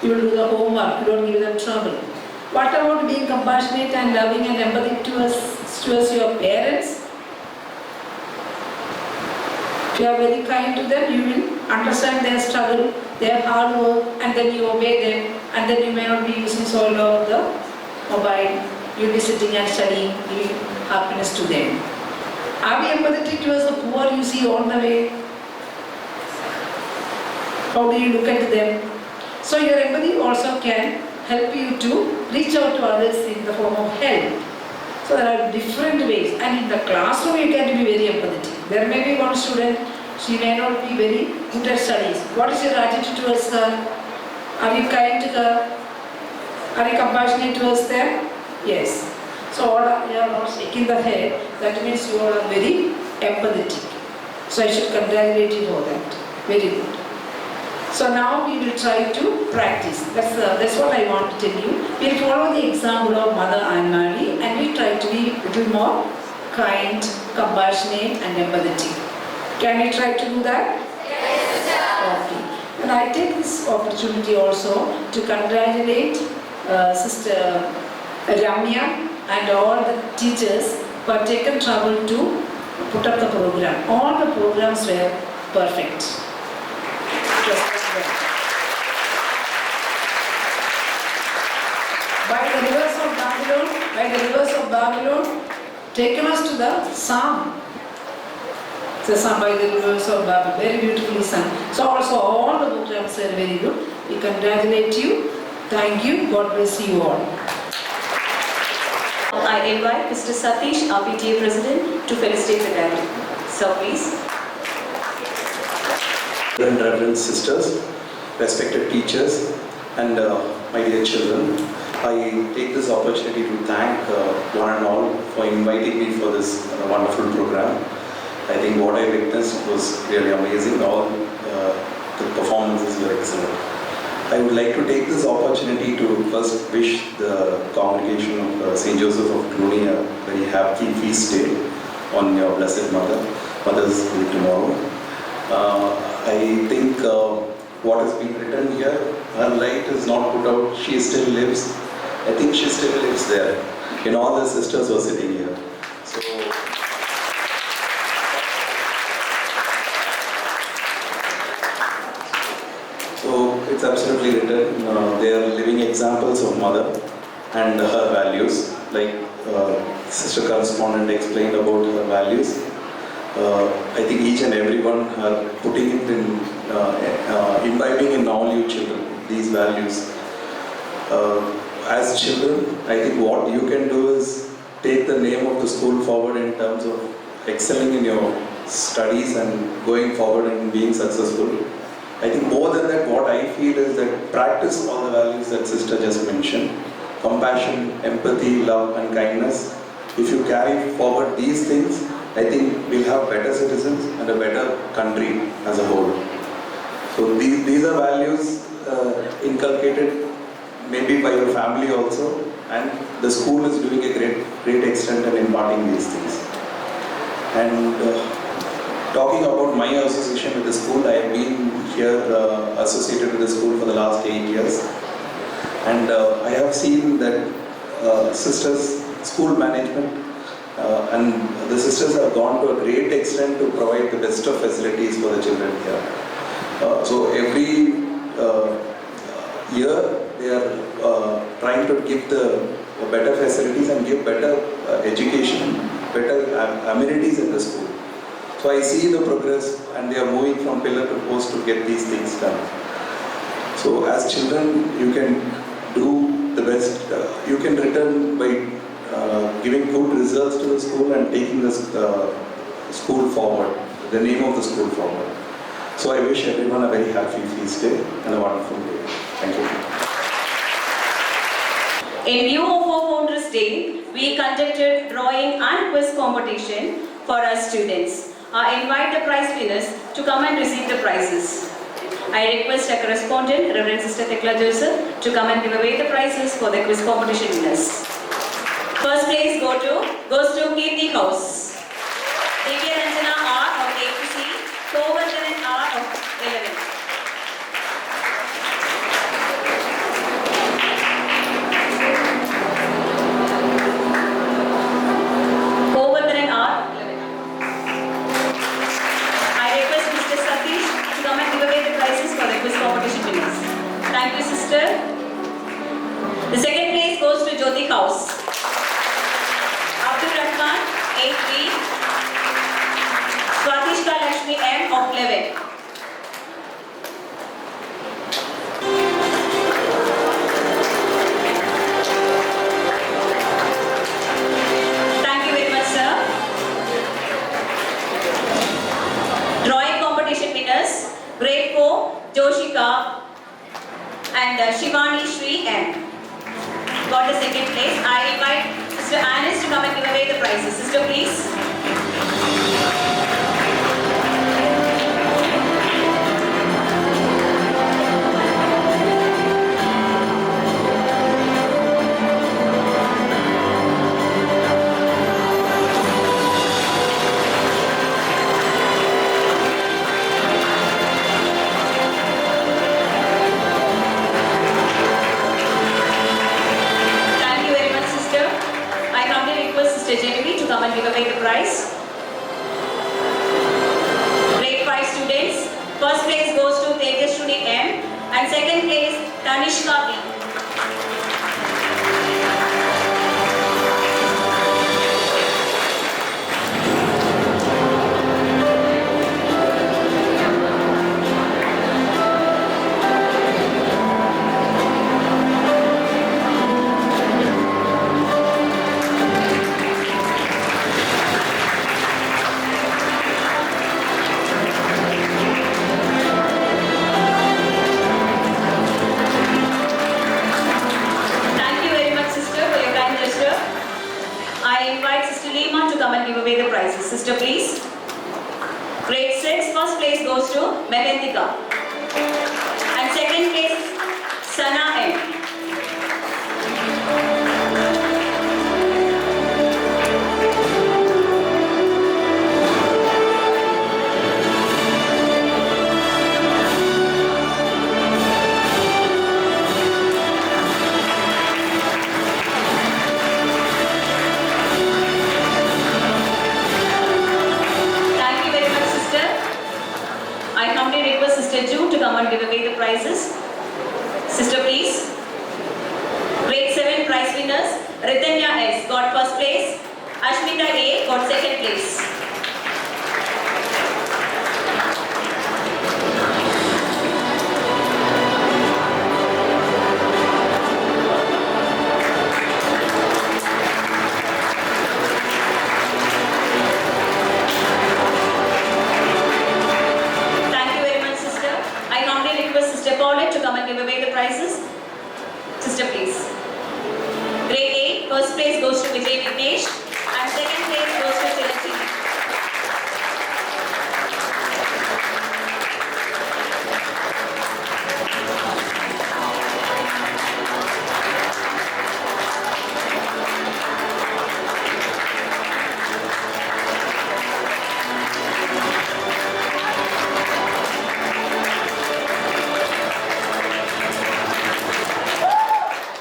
You will do the homework, you don't give them trouble. What about being compassionate and loving and empathic towards your parents? If you are very kind to them, you will understand their struggle, their hard work, and then you obey them, and then you may not be using so long the mobile. You will be sitting and studying, giving happiness to them. Are we empathetic towards the poor you see on the way? How do you look at them? So your empathy also can help you to reach out to others in the form of help. So there are different ways, and in the classroom you can be very empathetic. There may be one student, she may not be very good at studies. What is your attitude towards her? Are you kind to her? Are you compassionate towards them? Yes. So all you are not shaking the head, that means you are very empathetic. So I should congratulate you for that. Very good. So now we will try to practice. That's what I want to tell you. We will follow the example of Mother Anne Marie and we try to be a little more kind, compassionate and empathetic. Can we try to do that? Yes, okay. And I take this opportunity also to congratulate Sister Ramya and all the teachers who have taken trouble to put up the program. All the programs were perfect. By the rivers of Babylon, taken us to the Psalm. It's a Psalm by the rivers of Babylon, very beautifully sung. So also all the programs are very good. We congratulate you. Thank you. God bless you all. I invite Mr. Satish, our PTA President, to felicitate the gathering. So please. Reverend sisters, respected teachers, and my dear children, I take this opportunity to thank one and all for inviting me for this wonderful program. I think what I witnessed was really amazing. All the performances were excellent. I would like to take this opportunity to first wish the congregation of St. Joseph of Cluny a very happy feast day on your Blessed Mother's Day tomorrow. I think what has been written here, her light is not put out, she still lives. I think she still lives there. And all the sisters were sitting here. So it's absolutely written. They are living examples of Mother and her values. Like Sister Correspondent explained about her values. I think each and everyone are putting it in, imbibing in all you children, these values. As children, I think what you can do is take the name of the school forward in terms of excelling in your studies and going forward and being successful. I think more than that, what I feel is that practice all the values that Sister just mentioned. Compassion, empathy, love and kindness. If you carry forward these things, I think we'll have better citizens and a better country as a whole. So these are values inculcated maybe by your family also, and the school is doing a great extent in imparting these things. And talking about my association with the school, I have been here associated with the school for the last 8 years, and I have seen that sisters, school management, and the sisters have gone to a great extent to provide the best of facilities for the children here. So every year they are trying to give the better facilities and give better education, better amenities in the school. So I see the progress and they are moving from pillar to post to get these things done. So as children, you can do the best. You can return by giving good results to the school and taking the school forward, the name of the school forward. So I wish everyone a very happy feast day and a wonderful day. Thank you. In view of our Founders Day, we conducted drawing and quiz competition for our students. I invite the prize winners to come and receive the prizes. I request a correspondent, Reverend Sister Thekla Joseph, to come and give away the prizes for the quiz competition winners. First place goes to Kirti House. Divya Ranjana R of A to C, Kovardhanan R of 11. Kovardhanan R, 11. I request Mr. Satish to come and give away the prizes for the quiz competition winners. Thank you, sister. The second place goes to Jyoti House. Abdul Rahman, 8B. Swatishka Lakshmi M of 11. Thank you very much, sir. Drawing competition winners, grade 4, Joshika and Shivani Shri M. Got the second place. I invite Sister Alice to come and give away the prizes. Sister, please. Thank you very much, sister. I humbly request Sister Genevieve to come and give away the prize. Grade 5 students. First place goes to Tejaswini M and second place Tanishka B. Thank you very much, sister, for your kind gesture. I invite Sister Lima to come and give away the prizes. Sister, please. Grade 6, first place goes to Megantika. And second place, Sana M. Thank you very much, sister. I humbly request Sister Ju to come and give away the prizes. Sister, please. Grade 7 prize winners, Ritanya S got first place, Ashmita A got second place. Thank you very much, sister. I humbly request Sister Paulette to come and give away the prizes. Sister, please. Grade 8, first place goes to Vijay Vignesh and second place goes to Chiranjeevi.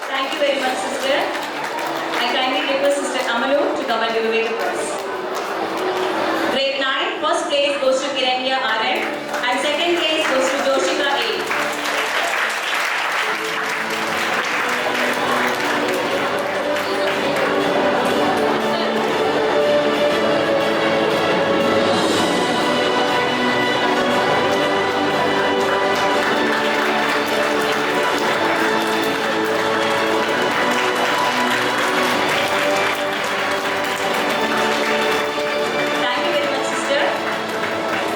Thank you very much, sister. I kindly request Sister Amalu to come and give away the prize. Grade 9, first place goes to Kiranya RM and second place goes to Joshika A. Thank you very much, sister.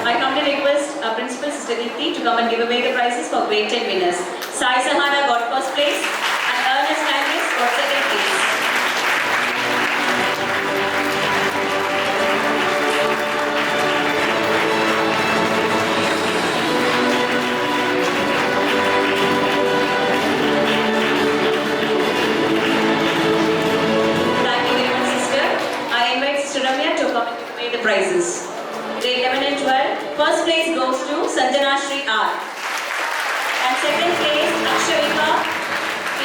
I humbly request our principal, Sister Niti, to come and give away the prizes for grade 10 winners. Sai Sahana got first place and Ernest Landis got second place. Sanjana Shri R. And second place, Akshavika P.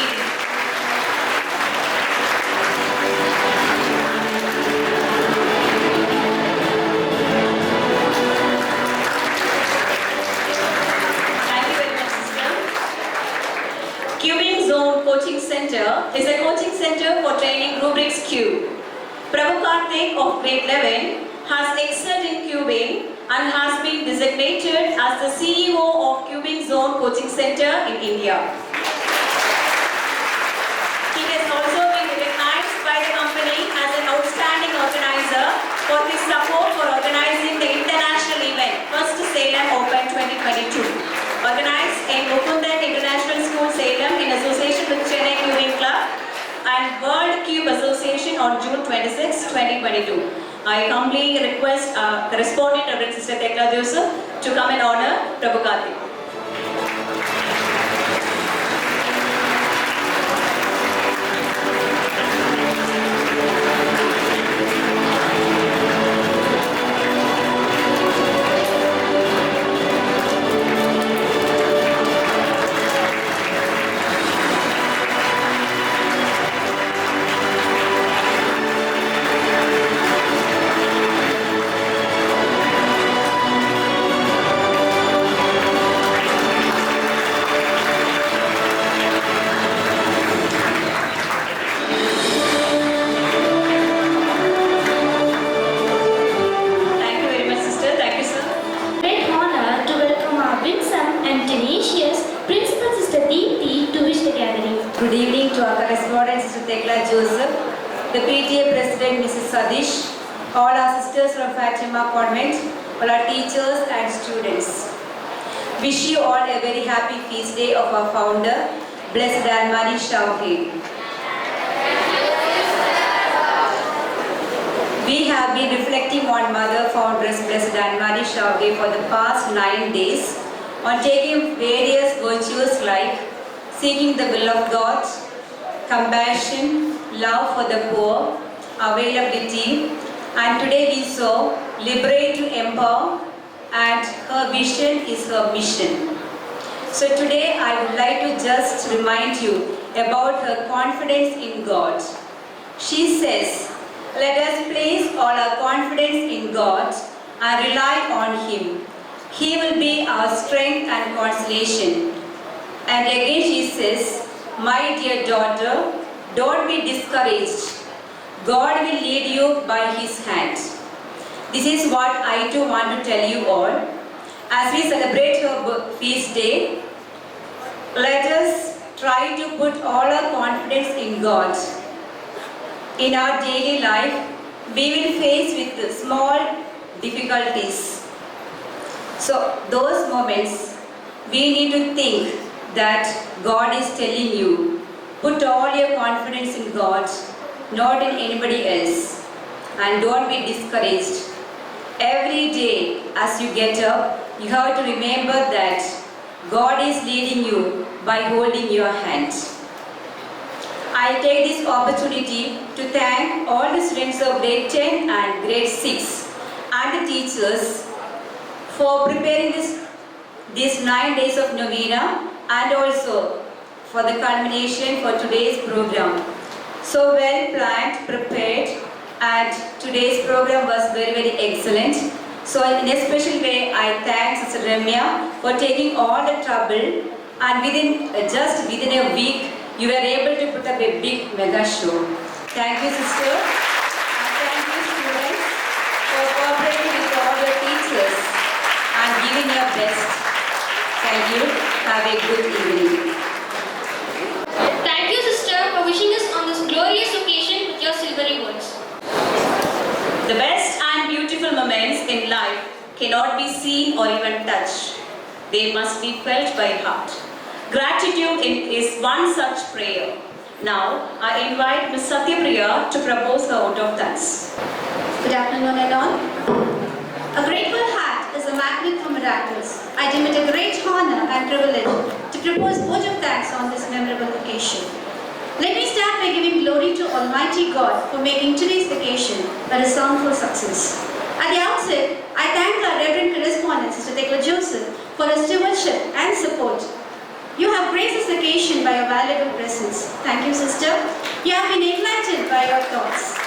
Thank you very much, sister. Cubing Zone Coaching Center is a coaching center for training rubrics Q. Prabhu Karthik of grade 11 has excelled in cubing and has been designated as the CEO of Cubing Zone Coaching Center in India. He has also been recognized by the company as an outstanding organizer for his support for organizing the international event First Salem Open 2022, organized in Mukundan International School, Salem, in association with Chennai Cubing Club and World Cube Association on June 26, 2022. I humbly request correspondent Reverend Sister Tekla Joseph to come and honor Prabhu Karthik. Good evening to our correspondent, Sister Tekla Joseph, the PTA President, Mrs. Sadish, all our sisters from Fatima Convent, all our teachers and students. Wish you all a very happy feast day of our founder, Blessed Anne-Marie Chauvet. We have been reflecting on Mother Foundress Blessed Anne-Marie Chauvet for the past 9 days on taking various virtues like seeking the will of God, compassion, love for the poor, availability, and today we saw liberate to empower, and her vision is her mission. So today I would like to just remind you about her confidence in God. She says, let us place all our confidence in God and rely on Him. He will be our strength and consolation. And again she says, my dear daughter, don't be discouraged. God will lead you by His hand. This is what I too want to tell you all. As we celebrate her feast day, let us try to put all our confidence in God. In our daily life, we will face with small difficulties. So those moments, we need to think that God is telling you, put all your confidence in God, not in anybody else. And don't be discouraged. Every day as you get up, you have to remember that God is leading you by holding your hand. I take this opportunity to thank all the students of grade 10 and grade 6 and the teachers for preparing these 9 days of novena and also for the culmination for today's program. So well planned, prepared, and today's program was very, very excellent. So in a special way, I thank Sister Ramya for taking all the trouble, and just within a week, you were able to put up a big mega show. Thank you, sister. And thank you, students, for cooperating with all your teachers and giving your best. Thank you. Have a good evening. Thank you, sister, for wishing us on this glorious occasion with your silvery words. The best and beautiful moments in life cannot be seen or even touched. They must be felt by heart. Gratitude is one such prayer. Now, I invite Ms. Satyapriya to propose her vote of thanks. Good afternoon, and all. A grateful heart is a magnet for miracles. I deem it a great honor and privilege to propose vote of thanks on this memorable occasion. Let me start by giving glory to Almighty God for making today's occasion a resoundful success. At the outset, I thank our Reverend Correspondent, Sister Tekla Joseph, for her stewardship and support. You have graced this occasion by your valuable presence. Thank you, sister. You have been enlightened by your thoughts.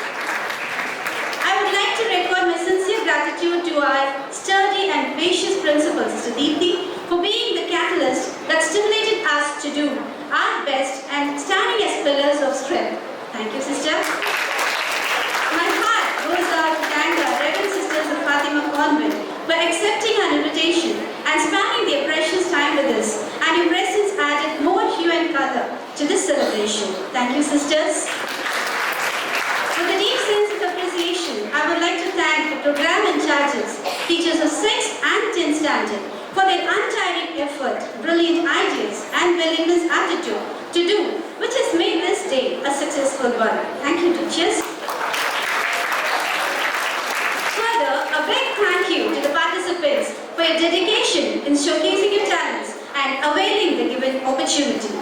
I would like to record my sincere gratitude to our sturdy and gracious principal, Sister Deepthi, for being the catalyst that stimulated us to do our best and standing as pillars of strength. Thank you, sister. My heart goes out to thank our Reverend Sisters of Fatima Convent for accepting our invitation and spending their precious time with us, and your presence added more hue and color to this celebration. Thank you, sisters. With a deep sense of appreciation, I would like to thank the program in charges, teachers of 6th and 10th standard, for their untiring effort, brilliant ideas, and willingness attitude to do, which has made this day a successful one. Thank you, teachers. Further, a big thank you to the participants for your dedication in showcasing your talents and availing the given opportunity.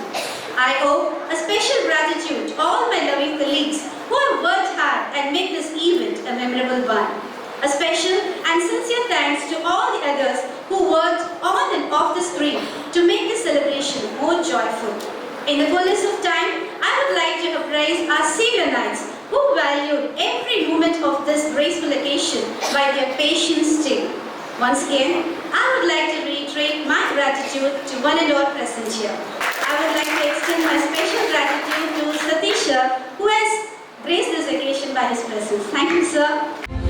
I owe a special gratitude to all my loving colleagues who have worked hard and made this event a memorable one. A special and sincere thanks to all the others who worked on and off the screen to make this celebration more joyful. In the fullness of time, I would like to appraise our CVN knights who valued every moment of this graceful occasion by their patient stay. Once again, I would like to reiterate my gratitude to one and all present here. I would like to extend my special gratitude to Satisha, who has graced this occasion by his presence. Thank you, sir.